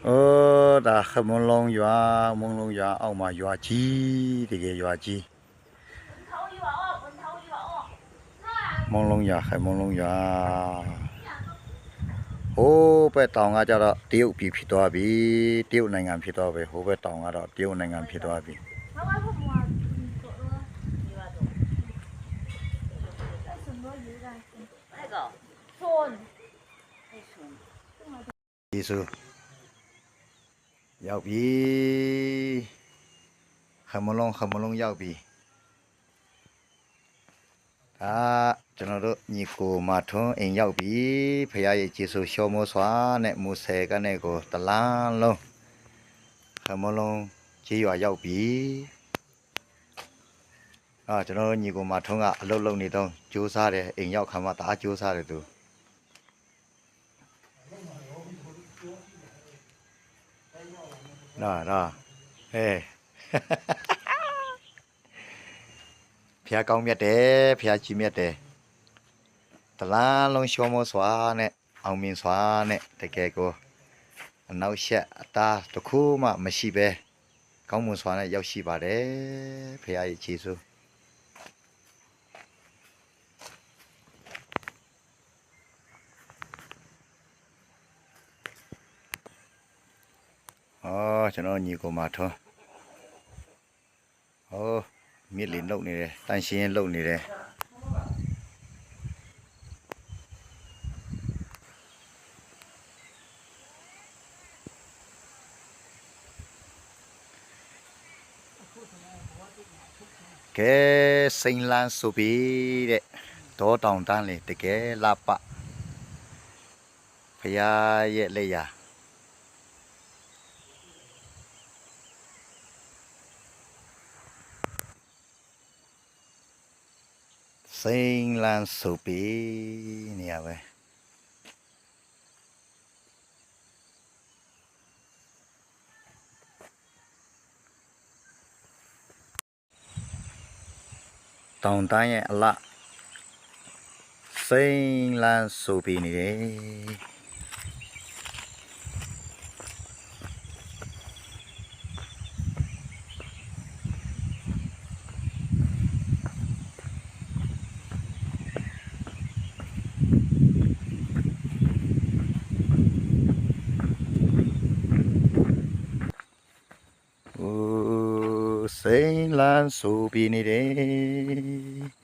ဒါခမလုံးရွာမုံလုံးရွာအောက်မှာရွာကြီးတကယ်ရွာကြီးမုံလုံးရွာခမုံလုံးရွာဟိုးဘက်တောင်ကကြတော့တရုတ်ပြည်ဖြစ်သွားပြီတရုတ်နိုင်ငံဖြစ်သွားပြီဟိုဘက်တောင်ကတော့တရုတ်နိုင်ငံဖြစ်သွားပြီယေရှုရောက်ပြီခမလုံးရောက်ပြီဒါကျွန်တော်တို့ညီကိုမထွန်းအိမ်ရောက်ပြီဖခင်ရဲ့ယေရှုရှောမောစွာနဲ့မူဆယ်ကနေကိုတလန်းလုံးခမလုံးကြီးရွာရောက်ပြီကျွန်တော်တို့ညီကိုမထွန်းကအလုပ်လုပ်နေတော့ကြိုးစားတယ်အိမ်ရောက်ခါမှတအားကြိုးစားတယ်သူနော်ဟဲ့ဖျားကောင်းမြတ်တယ်ဖျားကြီးမြတ်တယ်တလားလုံးရှောမောစွာနဲ့အောင်မြင်စွာနဲ့တကယ်ကိုအနောက်ရှက်အသားတစ်ခုမှမရှိပဲကောင်းမွန်စွာနဲ့ရောက်ရှိပါတယ်ဖျားရဲ့ယေရှုကျွန်တော်ညီကိုမထွန်းမြစ်လီလုံနေတယ်တန်ရှင်းလုံနေတယ်ကဲစိန်လန်းဆိုပြီးတဲ့ဒေါတောင်တန်းလေတကယ်လာပဖရာရဲ့လက်ရာစိန်လန်းဆိုပြီးနေရပဲတောင်တန်းရဲ့အလစိန်လန်းဆိုပြီးနေတယ်စိန်လန်းဆိုပြီးနေတယ်